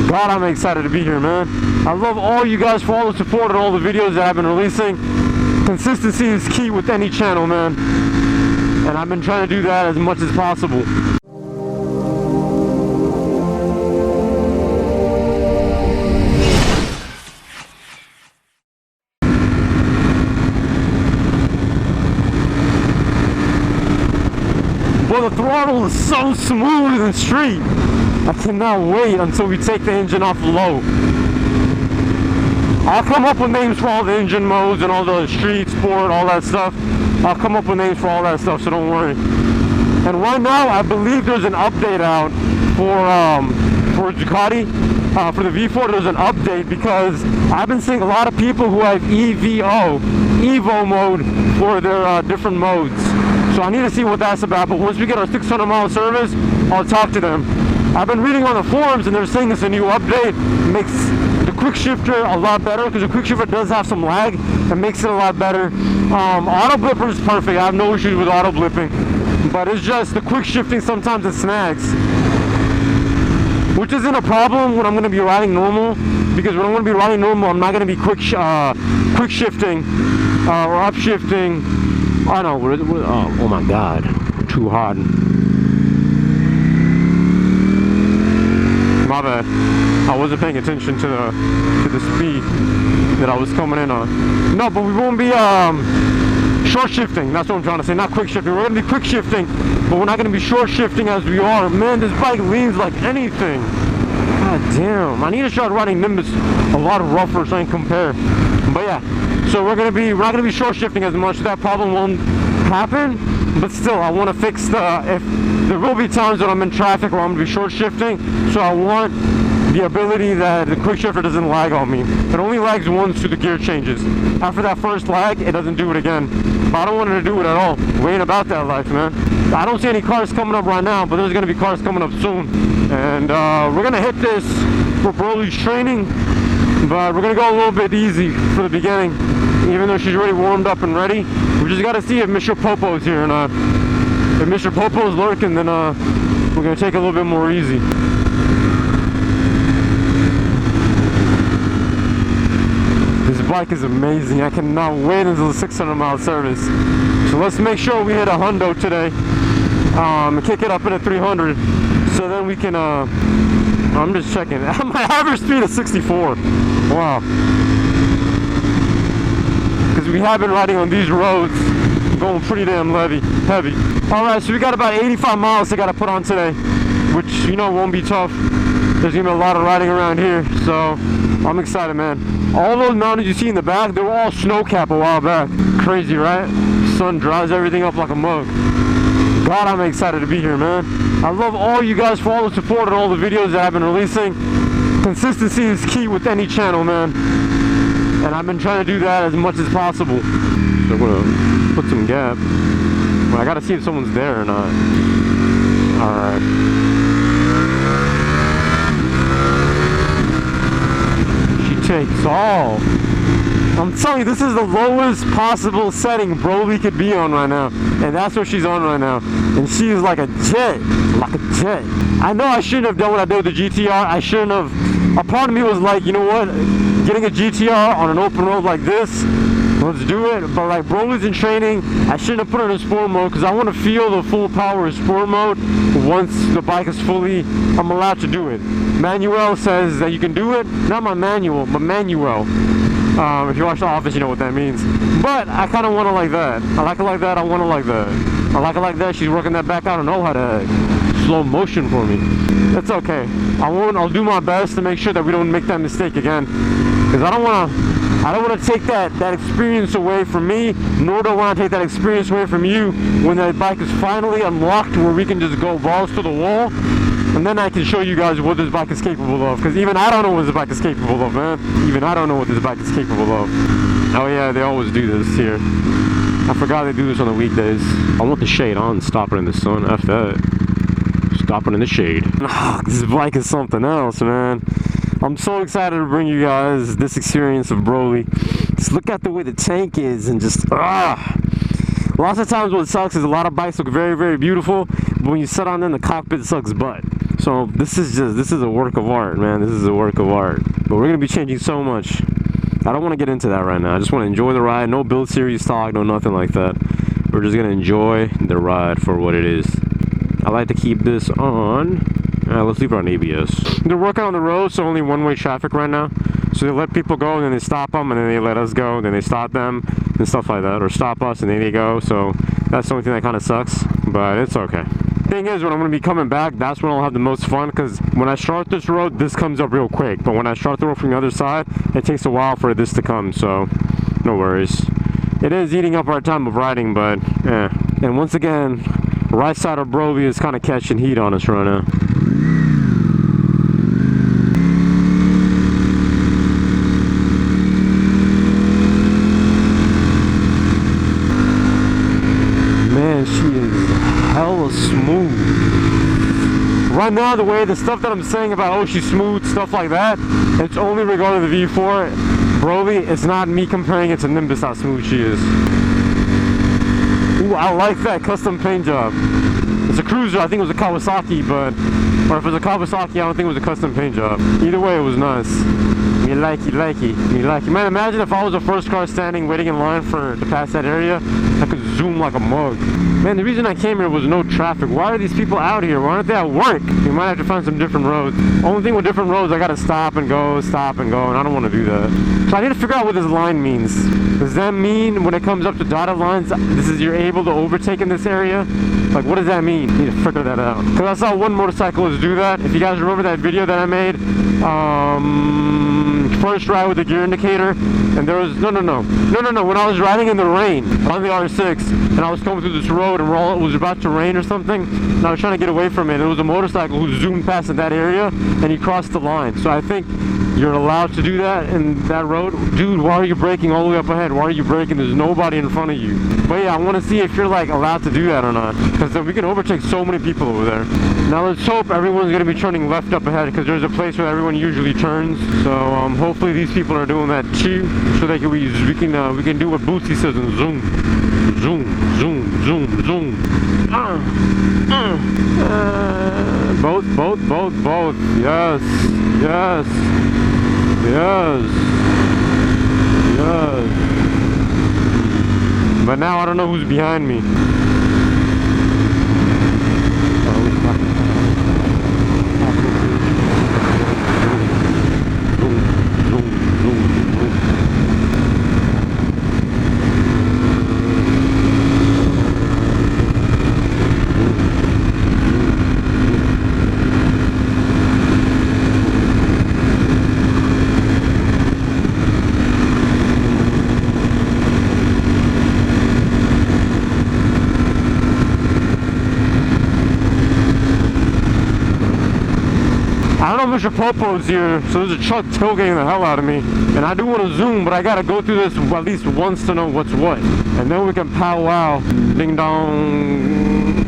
God, I'm excited to be here, man. I love all you guys for all the support and all the videos that I've been releasing. Consistency is key with any channel, man. And I've been trying to do that as much as possible. Well, the throttle is so smooth and straight. I cannot wait until we take the engine off low. I'll come up with names for all the engine modes and all the street, sport, all that stuff. I'll come up with names for all that stuff, so don't worry. And right now, I believe there's an update out for Ducati. For the V4, there's an update because I've been seeing a lot of people who have Evo mode for their different modes. So I need to see what that's about, but once we get our 600-mile service, I'll talk to them. I've been reading on the forums and they're saying it's a new update. It makes the quick shifter a lot better because the quick shifter does have some lag. It makes it a lot better. Auto blipper is perfect. I have no issues with auto blipping, but it's just the quick shifting sometimes it snags, which isn't a problem when I'm going to be riding normal, because when I'm going to be riding normal, I'm not going to be quick shifting or upshifting. I know. Oh my God, too hot. My bad. I wasn't paying attention to the speed that I was coming in on. No, but we won't be short shifting. That's what I'm trying to say. Not quick shifting. We're gonna be quick shifting, but we're not gonna be short shifting as we are. Man, this bike leans like anything. God damn. I need to start riding Nimbus a lot rougher so I can compare. But yeah. So we're not gonna be short shifting as much. That problem won't happen. But still, I want to fix if there will be times when I'm in traffic where I'm gonna be short shifting. So I want the ability that the quick shifter doesn't lag on me. It only lags once through the gear changes. After that first lag, it doesn't do it again. But I don't want it to do it at all. We ain't about that life, man. I don't see any cars coming up right now, but there's gonna be cars coming up soon. And we're gonna hit this for Broly's training. But we're gonna go a little bit easy for the beginning, even though she's already warmed up and ready. We just gotta see if Mr. Popo's here or not. If Mr. Popo's lurking, then we're gonna take it a little bit more easy. This bike is amazing. I cannot wait until the 600-mile service. So let's make sure we hit a hundo today. And kick it up in a 300. So then we can I'm just checking. My average speed is 64. Wow. Because we have been riding on these roads, going pretty damn heavy. Alright, so we got about 85 miles I got to put on today, which, you know, won't be tough. There's going to be a lot of riding around here, so I'm excited, man. All those mountains you see in the back, they were all snow cap a while back. Crazy, right? Sun dries everything up like a mug. God, I'm excited to be here, man. I love all you guys for all the support and all the videos that I've been releasing. Consistency is key with any channel, man. And I've been trying to do that as much as possible. So I'm gonna put some gap. Well, I gotta see if someone's there or not. Alright. She takes all. I'm telling you, this is the lowest possible setting Broly could be on right now. And that's what she's on right now. And she is like a jet. Like a jet. I know I shouldn't have done what I did with the GTR. I shouldn't have. A part of me was like, you know what? Getting a GTR on an open road like this, let's do it. But like Broly's in training, I shouldn't have put her in sport mode because I want to feel the full power of sport mode once the bike is fully, I'm allowed to do it. Manuel says that you can do it. Not my manual, but Manuel. If you watch The Office, you know what that means. But I kind of want it like that. I like it like that. I want it like that. I like it like that. She's working that back out. I know how to slow motion for me. That's okay. I'll do my best to make sure that we don't make that mistake again. Because I don't want to take that experience away from me, nor do I want to take that experience away from you when that bike is finally unlocked where we can just go balls to the wall. And then I can show you guys what this bike is capable of. Because even I don't know what this bike is capable of, man. Even I don't know what this bike is capable of. Oh yeah, they always do this here. I forgot they do this on the weekdays. I want the shade on, stop it in the sun. F that. Stop it in the shade. This bike is something else, man. I'm so excited to bring you guys this experience of Broly. Just look at the way the tank is and just, Lots of times what sucks is a lot of bikes look very, very beautiful, but when you sit on them, the cockpit sucks butt. So this is a work of art, man. This is a work of art. But we're gonna be changing so much. I don't want to get into that right now. I just want to enjoy the ride. No build series talk, no nothing like that. We're just gonna enjoy the ride for what it is. I like to keep this on. Let's leave it on ABS. They're working on the road, so only one-way traffic right now. So they let people go, and then they stop them, and then they let us go, then they stop them, and stuff like that. Or stop us, and then they go. So that's the only thing that kind of sucks, but it's okay. Thing is, when I'm going to be coming back, that's when I'll have the most fun, because when I start this road, this comes up real quick. But when I start the road from the other side, it takes a while for this to come, so no worries. It is eating up our time of riding, but yeah. And once again, right side of Broly is kind of catching heat on us right now. Man, she is hella smooth. Right now, the way the stuff that I'm saying about, oh, she's smooth, stuff like that, it's only regarding the V4. Broly, it's not me comparing it to Nimbus how smooth she is. Ooh, I like that custom paint job. It's a cruiser, I think it was a Kawasaki, but, or if it was a Kawasaki, I don't think it was a custom paint job. Either way, it was nice. Me likey. Man, imagine if I was the first car standing, waiting in line to pass that area, I could zoom like a mug. Man, the reason I came here was no traffic. Why are these people out here? Why aren't they at work? We might have to find some different roads. Only thing with different roads, I gotta stop and go, and I don't want to do that. So I need to figure out what this line means. Does that mean when it comes up to dotted lines, you're able to overtake in this area? Like, what does that mean? I need to figure that out. Because I saw one motorcyclist do that. If you guys remember that video that I made, first ride with the gear indicator, and there was no, when I was riding in the rain on the R6, and I was coming through this road, and it was about to rain or something, and I was trying to get away from it. There was a motorcycle who zoomed past in that area, and he crossed the line. So I think you're allowed to do that in that road. Dude, why are you braking all the way up ahead? Why are you braking? There's nobody in front of you. But yeah, I want to see if you're like allowed to do that or not, because we can overtake so many people over there. Now let's hope everyone's going to be turning left up ahead, because there's a place where everyone usually turns. So hopefully these people are doing that too, so we can do what Bootsy says and zoom. Both. Yes. But now I don't know who's behind me. I don't know if Mr. Popo's here, so there's a truck tailgating the hell out of me. And I do want to zoom, but I gotta go through this at least once to know what's what. And then we can powwow. Ding dong.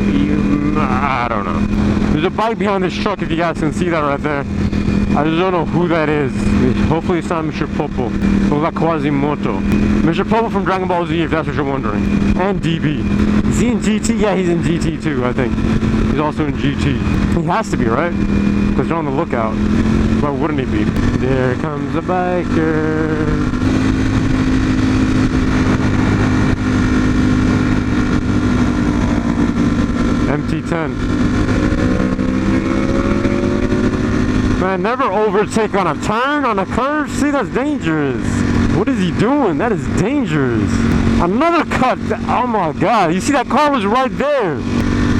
I don't know. There's a bike behind this truck, if you guys can see that right there. I just don't know who that is. Hopefully it's not Mr. Popo. It looks like Quasimoto. Mr. Popo from Dragon Ball Z, if that's what you're wondering. And DB. Is he in GT? Yeah, he's in GT too, I think. He's also in GT. He has to be, right? Because they're on the lookout. Why wouldn't he be? There comes a biker. MT10. Man, never overtake on a turn, on a curve. See, that's dangerous. What is he doing? That is dangerous. Another cut. Oh my god. You see, that car was right there.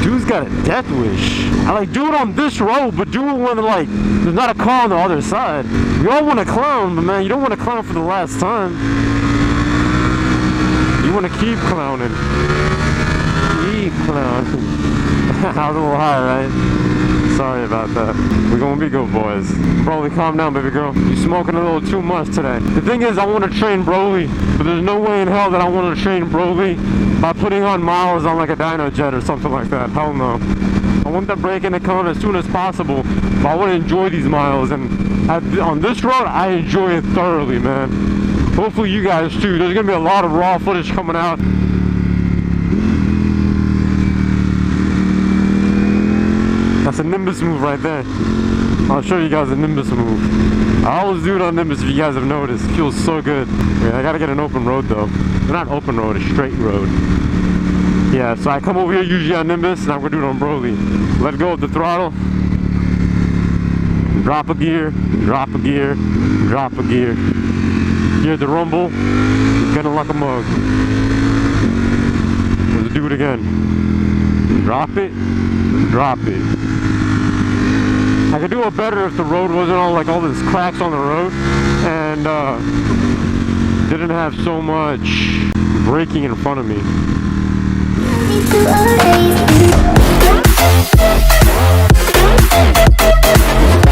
Dude's got a death wish. I like do it on this road, but do it when like there's not a car on the other side. You all want to clown, but man, you don't want to clown for the last time. You want to keep clowning. Keep clowning. I was a little high, right? Sorry about that. We're gonna be good boys. Broly, calm down, baby girl. You're smoking a little too much today. The thing is, I want to train Broly, but there's no way in hell that I want to train Broly by putting on miles on like a dyno jet or something like that. Hell no. I want that break-in to come as soon as possible, but I want to enjoy these miles, and on this road, I enjoy it thoroughly, man. Hopefully you guys too. There's gonna be a lot of raw footage coming out. That's a Nimbus move right there. I'll show you guys a Nimbus move. I always do it on Nimbus if you guys have noticed. It feels so good. Yeah, I gotta get an open road though. Not open road, a straight road. Yeah, so I come over here usually on Nimbus and I'm gonna do it on Broly. Let go of the throttle. Drop a gear, drop a gear, drop a gear. Hear the rumble. Get it like a mug. Let's do it again. Drop it, drop it. I could do it better if the road wasn't all like all this cracks on the road and didn't have so much braking in front of me. Me to